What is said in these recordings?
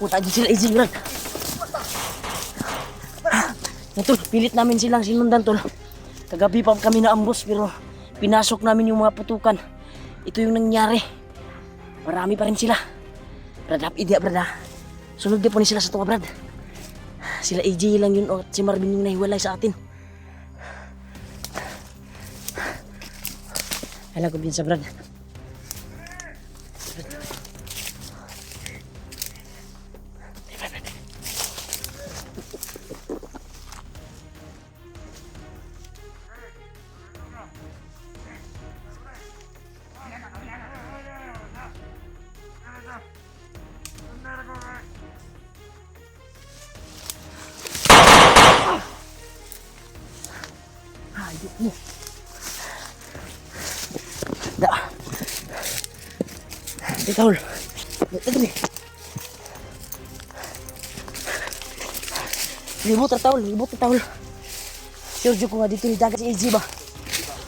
Puta din sila easy brad. Tol, pilit namin silang sinundan tol. Kagabi pa kami na ambos pero pinasok namin yung mga putukan. Ito yung nangyari. Marami pa rin sila. Brad, idea brad ha. Sunod din po ni sila sa tuwa brad. Sila AJ lang yun at si Marvin yung nahiwalay sa atin. Alam ko pinsa brad. Da. Di taul. Dali. Libot na taul. Sergio ko nga dito ni dagat si AJ ba?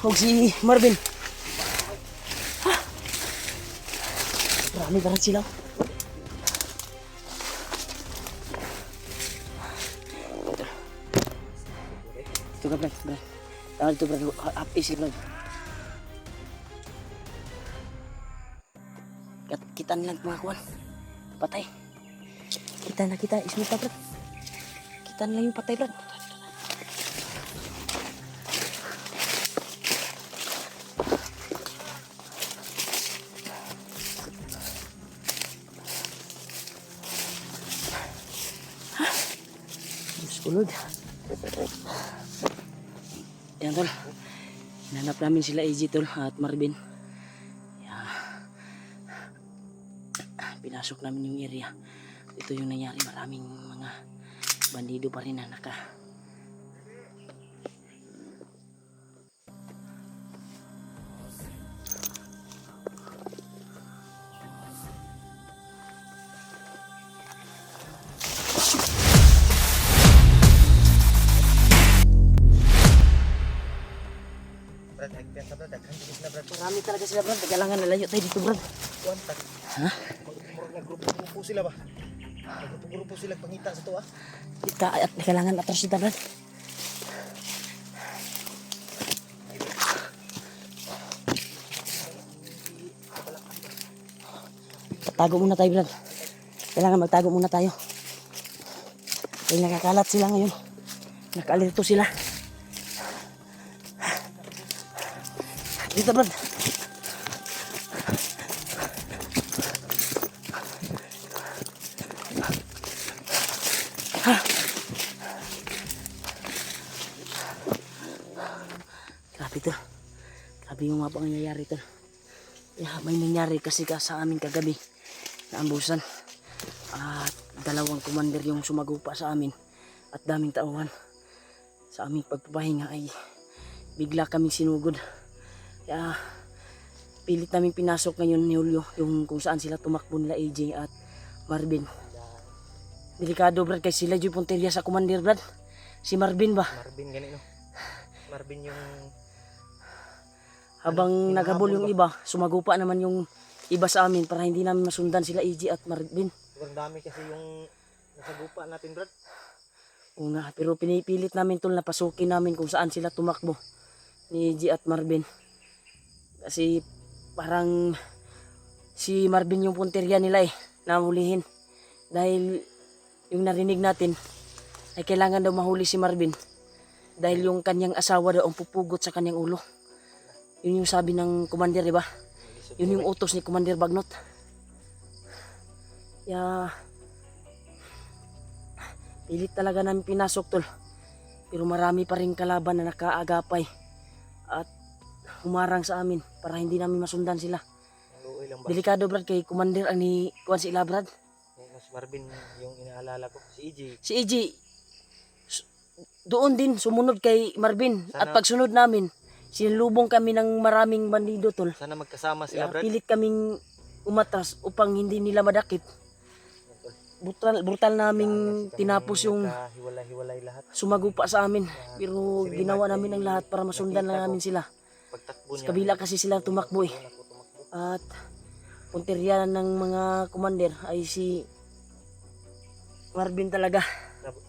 O si Marvin. Marami pa rin sila. Ito ka brad. Tawag dito brad. Happy si brad. Kita nilang mga kuwan. Patay. Kita. Ismita brad. Kita nila yung patay brad. Kulod. Yan tol. Hinanap namin sila AJ tol at Marvin. Pinasok namin yung area. Ito yung nangyari. Maraming mga bandido pa rin na naka. Marami talaga sila brad. Kailangan nalayo tayo dito brad. Ha? Grupo sila ba? Grupo sila pangita sa to ah. Kita at kailangan atras kita brad. Tago muna tayo brad. Kailangan magtago muna tayo. Dahil nakakalat sila ngayon. Nakalito sila. Dito brad. Grabe to. Grabe yung mga pangyayari to. May nangyari kasi sa amin kagabi na ambusan. At dalawang commander yung sumagupa sa amin. At daming tauhan. Sa aming pagpapahinga ay bigla kaming sinugod. Kaya pilit namin pinasok ngayon ni Julio yung kung saan sila tumakbo nila AJ at Marvin. Delikado brad kay sila yung punteriya sa commander brad. Si Marvin ba? Marvin ganito. Marvin yung habang naghabol yung iba, sumagupa naman yung iba sa amin para hindi namin masundan sila AJ at Marvin. sobrang dami kasi yung nasagupa natin brad. Una, pero pinipilit namin tol na pasukin namin kung saan sila tumakbo ni AJ at Marvin. Kasi parang si Marvin yung punteriya nila nahulihin. Dahil yung narinig natin ay kailangan daw mahuli si Marvin. Dahil yung kanyang asawa daw ang pupugot sa kanyang ulo. Yun yung sabi ng commander, diba? Yun yung utos ni Commander Bagnot. Kaya pilit talaga namin pinasok tol. Pero marami pa rin kalaban na nakaagapay at humarang sa amin para hindi namin masundan sila. Delikado brad kay Commander ani kuan si Ila brad. Si Marvin yung inaalala ko, si EJ. Si EJ doon din sumunod kay Marvin. Sana, at pagsunod namin sinulubong kami ng maraming bandido tol. Sana magkasama sila brad. Pilit kaming umatras upang hindi nila madakip. Brutal naming tinapos yung hiwalay lahat. sumagupa sa amin. Pero ginawa namin ang lahat para masundan lang namin sila. Sa kabila kasi sila tumakbo At punteriya ng mga commander ay si Marvin talaga.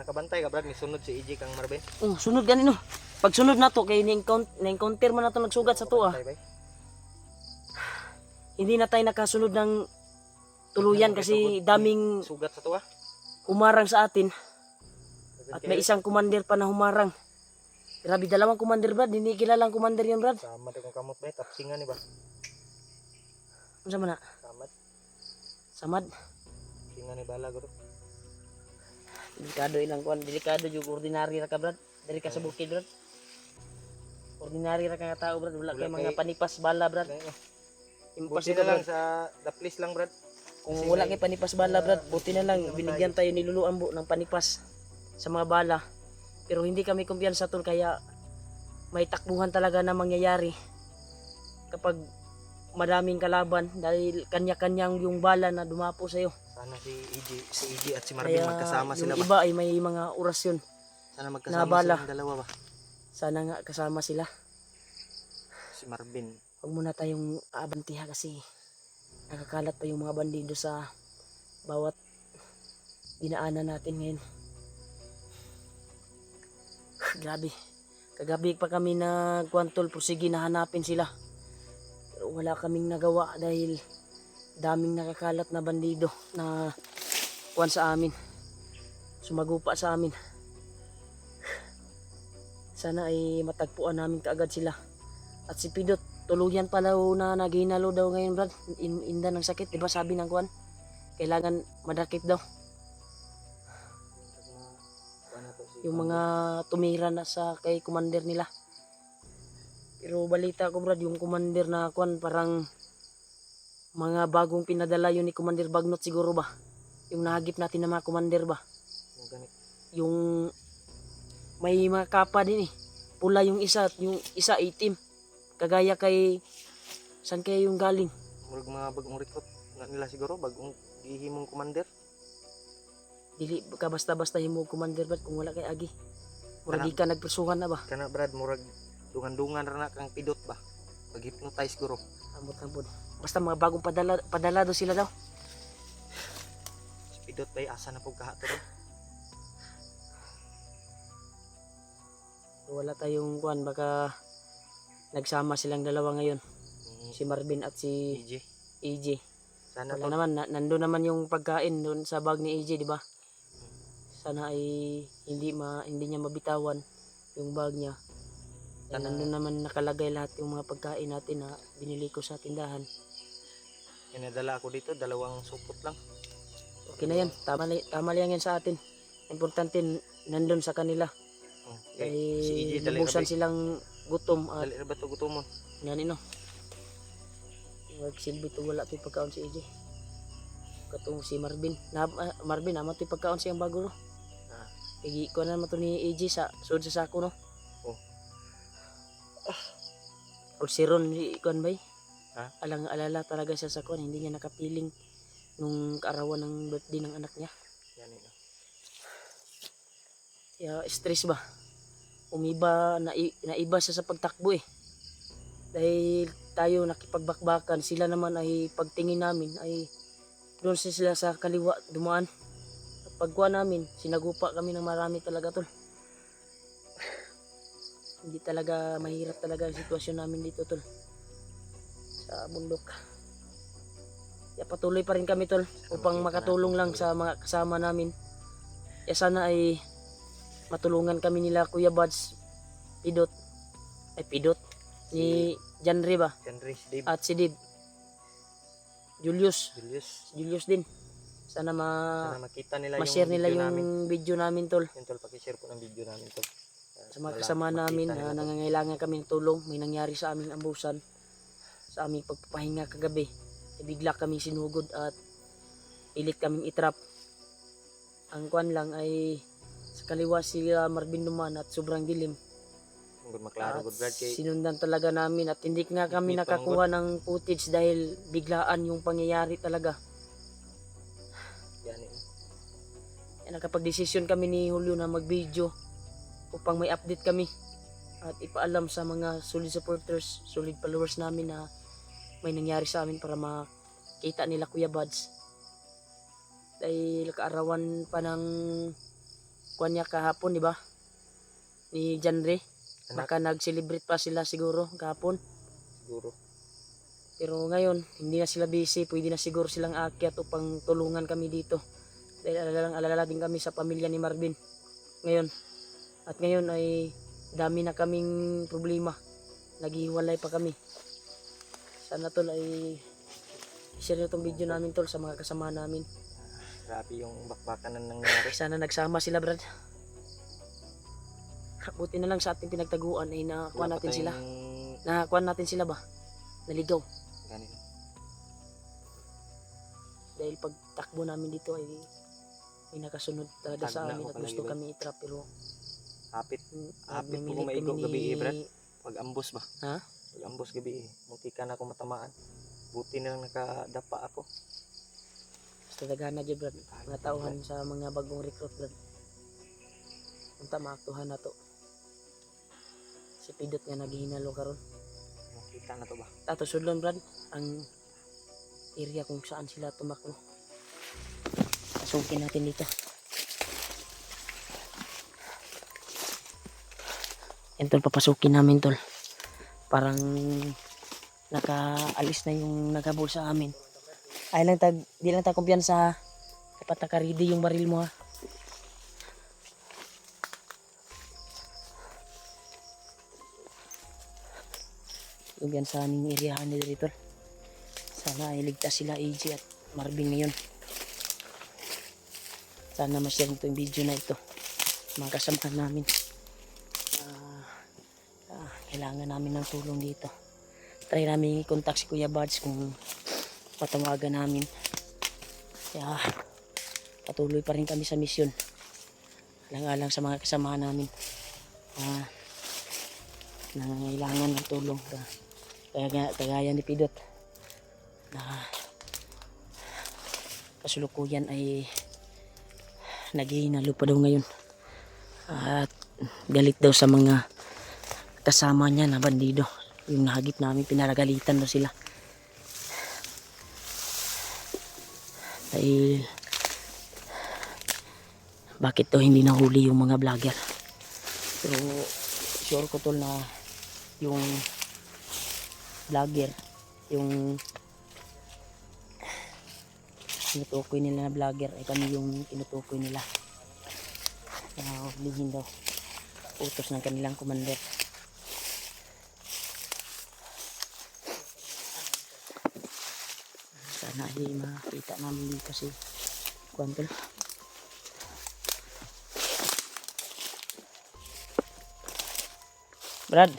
Nakabantay ka Brad, misunod si EJ kang Marvin. Oh, sunod ganino. Pag sunod na to kay na-encounter man na to nagsugat sa tuwa. Bantay, bay. Hindi na tayo nakasunod ng tuluyan kasi daming Sugat sa tuwa. humarang sa atin. At may isang commander pa na humarang. Grabe, dalawang commander Brad, hindi kilalang commander yun Brad. Sama din kong kamot bay, tapsingan ni ba? Ano sa mana? Samad. Samad. Singan ni bala guro. Delikado ilang kuan, delikado yung ordinary ra ka Brad. Dari ka sa bukid Brad. Ordinary ra ka tao Brad, wala kay mga panipas bala Brad. Buti Impossible na lang Brad. sa the place lang Brad. Kung wala kay panipas bala Brad, buti na lang binigyan tayo ni Lulu Ambo ng panipas sa mga bala. Pero hindi kami kumpiyansa tol kaya may takbuhan talaga na mangyayari kapag madaming kalaban dahil kanya-kanyang yung bala na dumapo sa iyo. Sana si EJ at si Marvin Kaya magkasama sila yung ba? iba ay may mga orasyon. Sana na magkasama bala. silang dalawa ba? Sana nga kasama sila. Si Marvin. Huwag muna tayong aabantiha kasi nakakalat pa yung mga bandido sa bawat dinaanan natin ngayon. Grabe. Kagabi pa kami nagkwantol, pursige na hanapin sila. Pero wala kaming nagawa dahil daming nakakalat na bandido na kuwan sa amin. Sumagupa sa amin. Sana ay matagpuan namin kaagad sila. At si Pidot, tuluyan pala na naghinalo daw ngayon Brad. Inda ng sakit, diba sabi ng kuwan? Kailangan madakip daw. Yung mga tumira na sa kay commander nila. Pero balita ko Brad, yung commander na kuwan parang mga bagong pinadala yun ni Commander Bagnot siguro ba? Yung nahagip natin ng mga commander ba? Yung may mga kapa din eh. Pula yung isa at yung isa itim. Kagaya kay saan kaya yung galing? Murag mga bagong recruit na nila siguro, bagong gihimong commander. Dili ka basta-basta himo commander Brad kung wala kay agi. Murag di ka nagpersuhan na ba? Kana Brad, murag dungan-dungan ra na kang Pidot ba? Pag-hypnotize guro. Ambot-ambot. Basta mga bagong padala daw sila daw. Si Pidot bay asa na pug kahato ron. Wala tayong kuan, baka nagsama silang dalawa ngayon. Si Marvin at si EJ. EJ. Sana Wala to. naman, nandun naman yung pagkain doon sa bag ni EJ, di ba? Sana ay hindi niya mabitawan yung bag niya. Dahil nandun naman nakalagay lahat yung mga pagkain natin na binili ko sa tindahan. Inadala ako dito, dalawang supot lang. Okay na yan, tama lang yan sa atin. Importante nandun sa kanila. Si EJ Ay dali ra lubusan ba? silang gutom at Dali ra ba to gutomon? yan ino. Magsilbi to wala to pagkaon si EJ. Katong si Marvin. Marvin naman to pagkaon siyang bago no. Ah. Igi ko na naman to ni EJ sa sud sa sako no. Oh. O si Ron ikuan bay. Ha? Alang alala talaga siya sa kuan, hindi niya nakapiling nung kaarawan ng birthday ng anak niya. Yan ino. Kaya stress ba? Umiba, naiba siya sa pagtakbo eh. Dahil tayo nakipagbakbakan, sila naman ay pagtingin namin ay doon sila sa kaliwa dumaan. At pagkuha namin, sinagupa kami ng marami talaga tol. Hindi talaga, mahirap talaga ang sitwasyon namin dito tol. Sa bundok. Kaya patuloy pa rin kami tol upang makatulong lang sa mga kasama namin. Kaya sana ay matulungan kami nila Kuya Buds, Pidot, ni Janre ba? Henry, si Dave, At si Dib, Julius Julius. din. Sana Sana makita nila ma-share yung nila video yung namin. video namin tol. Yan tol, paki-share po ng video namin tol. Sa mga kasama namin Makita na nila, tol. nangangailangan kami ng tulong, may nangyari sa aming ambusan, sa aming pagpapahinga kagabi. Bigla kami sinugod at pilit kaming itrap. Ang kwan lang ay sa kaliwa sila Marvin duman at sobrang dilim. Good maklaro, At good Brad kay sinundan talaga namin at hindi nga kami nakakuha ng footage dahil biglaan yung pangyayari talaga. yan ino. Kaya nakapag-desisyon kami ni Julio na mag-video upang may update kami at ipaalam sa mga solid supporters, solid followers namin na may nangyari sa amin para makita nila Kuya Buds. Dahil kaarawan pa ng kuwan niya kahapon, di ba? Ni Janre. Anak. Baka nag-celebrate pa sila siguro kahapon. Siguro. Pero ngayon, hindi na sila busy. Pwede na siguro silang aakyat upang tulungan kami dito. Dahil alala din kami sa pamilya ni Marvin. Ngayon. At ngayon ay dami na kaming problema. Naghihiwalay pa kami. Sana tol ay share nyo itong video namin tol sa mga kasama namin. Grabe yung bakbakan na nangyari. Sana nagsama sila brad. Buti na lang sa ating pinagtaguan ay nakakuha natin sila. Nakakuha natin sila ba? Naligaw. Ganito. Dahil pagtakbo namin dito ay may nakasunod talaga sa Tagna amin ko at pala gusto yun. kami itrap pero Hapit. Hapit po nagmimilit kumaigo kami gabi ni... Brad. Pag ambos ba? Ha? Pag ambos gabi munti ka na ako matamaan. Buti na lang nakadapa ako. Basta daghan na dyan brad. Mga tauhan sa mga bagong recruit brad. Unta maaktuhan na to. Si Pidot nga naghihinalo karon. Nakita na to ba? Tato sudlon brad ang area kung saan sila tumakbo. Pasukin natin dito. Yan tol, papasukin namin tol. Parang nakaalis na yung naghabol sa amin. Ay lang di lang tag kumpiyansa ha. Dapat naka-ready yung baril mo ha. Kumpiyansa ning area nila dito. Sana ay ligtas sila AJ at Marvin ngayon. Sana ma-share nito yung video na ito. Mga kasamahan namin. Kailangan namin ng tulong dito. Try namin i-contact si Kuya Buds kung patawagan namin. Kaya patuloy pa rin kami sa misyon. Alang-alang sa mga kasamahan namin. Nangangailangan ng tulong. Kagaya ni Pidot. Na kasulukuyan ay naghihinalo pa daw ngayon. At galit daw sa mga kasama niya na bandido. Yung nahagip namin, pinaragalitan daw sila. Dahil bakit daw hindi nahuli yung mga vlogger. Pero sure ko tol na yung vlogger, yung tinutukoy nila na vlogger ay kami yung tinutukoy nila. Hulihin daw. Utos ng kanilang commander. Sana ay makita namin dito si Quantel. Brad,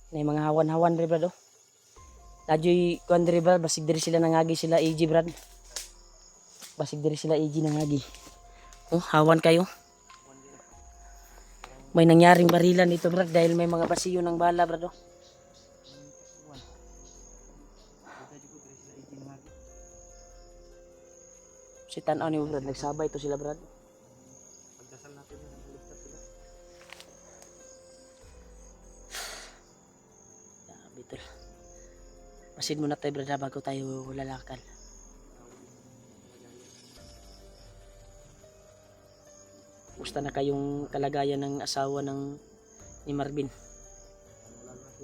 may mga hawan-hawan rin brad oh. Nadyo'y kuwan rin brad, basig diri sila nangagi sila AG brad. Basig diri sila AG nangagi. Oh, hawan kayo. May nangyaring barilan dito brad dahil may mga basiyo ng bala brad oh. Si tanaw ni brad, nagsabay to sila brad. Pagdasal natin yun, naligtas sila. Sabi tol. Masid muna tayo brad bago tayo lalakad. Musta na kayong kalagayan ng asawa ni Marvin?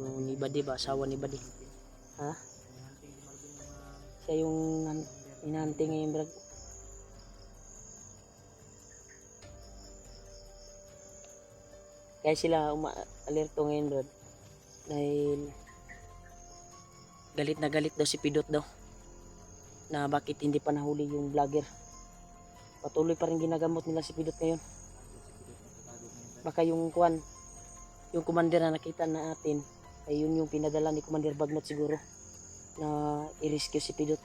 Yung ni Buddy ba? Asawa ni Buddy? Ha? Siya yung inanti ngayon brad. Kaya sila alerto ngayon brad. Dahil galit na galit daw si Pidot daw. Na bakit hindi pa nahuli yung vlogger. Patuloy pa rin ginagamot nila si Pidot ngayon. Baka yung kuwan, yung commander na nakita natin, ay yun yung pinadala ni Commander Bagnot siguro. Na i-rescue si Pidot.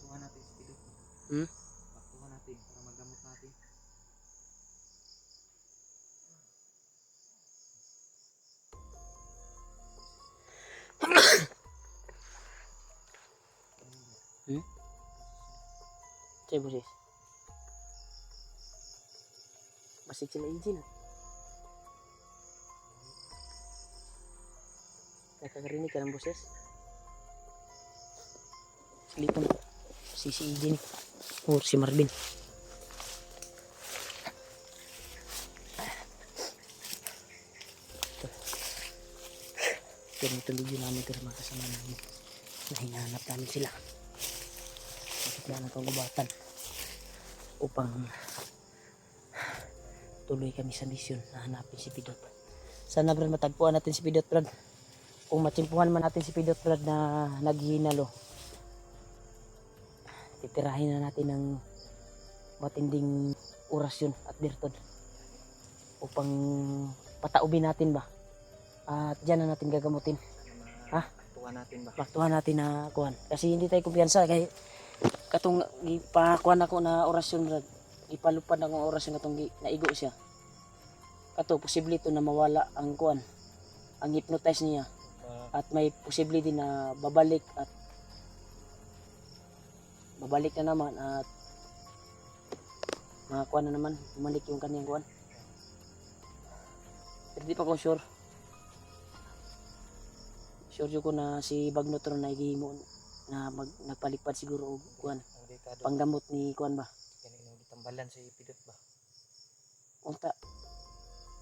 Maktuhan natin si Pidot. Hmm? Maktuhan natin para magamot natin. Say boses. Masih sila izin. Nakakarinig ka ng boses. Dito na. Si Eden. Or si Marvin. Tuloy yun namin pero mga kasama namin. Na hinahanap namin sila. Nakikita na itong gubatan. Upang tuloy kami sa misyon na hanapin si Pidot. Sana Brad matagpuan natin si Pidot Brad. Kung matsimpuhan man natin si Pidot Brad na naghihinalo, titirahin na natin ng matinding orasyon at dirtod upang pataubin natin ba, at dyan na natin gagamutin. Ha? Tuwa natin ba? Baktuhan natin na kuhan kasi hindi tayo kumpiyansa kay katong ipakuan ako na orasyon Brad, ipalupad akong orasyon katong naigo siya kato posible to na mawala ang kuhan, ang hypnotize niya, at may posible din na babalik na naman at makakuha na naman, bumalik yung kanyang kuhan. Pero di pa ko sure ko na si Bagnotron na igihimo na nagpalipad siguro og kuhan Ang dekado. panggamot ni kuhan ba Kanino gitambalan si Pidot ba? unta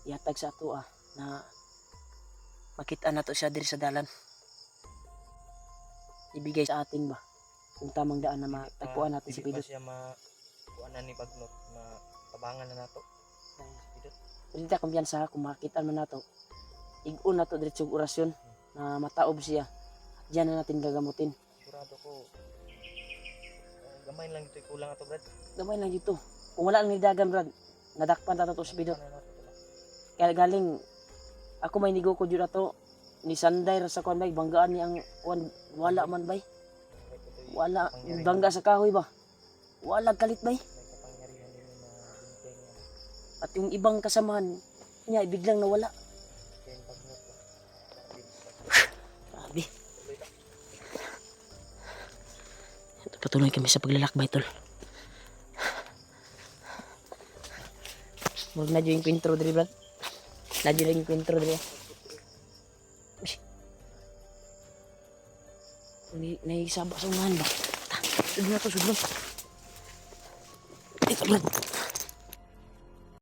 yatag sa ato na makita na to siya diri sa dalan, ibigay sa atin ba kung tamang daan na matagpuan natin si Hindi pa Pidot. siya kuanan ni Bagnot na tabangan na nato. Si Pidot. Pero hindi ta kumpiyansa kung makita man nato, igun na to diretsong orasyon na mataob siya, at diyan na natin gagamutin. Sigurado ko gamay lang ito kulang ato Brad. Gamay lang dito, kung wala nang dagan Brad, nadakpan na to si Pidot. Ano nato ba? Kaya galing ako may nigo ko jud ato ni Sanday ra sa kuan bay, banggaan ni ang kuan, wala man bay, wala bangga sa kahoy ba, wala kalit bay. May kapangyarihan din na binteng yan. At yung ibang kasamahan niya biglang nawala. Kaya yung Bagnot ba? Grabe. Ito, patuloy kami sa paglalakbay tol. Huwag na dyan yung kwintro dali Brad. Nadyo lang yung kwintro dali. Naisaba sa unahan ba? Sudlo na to, sudlo. Ito Brad.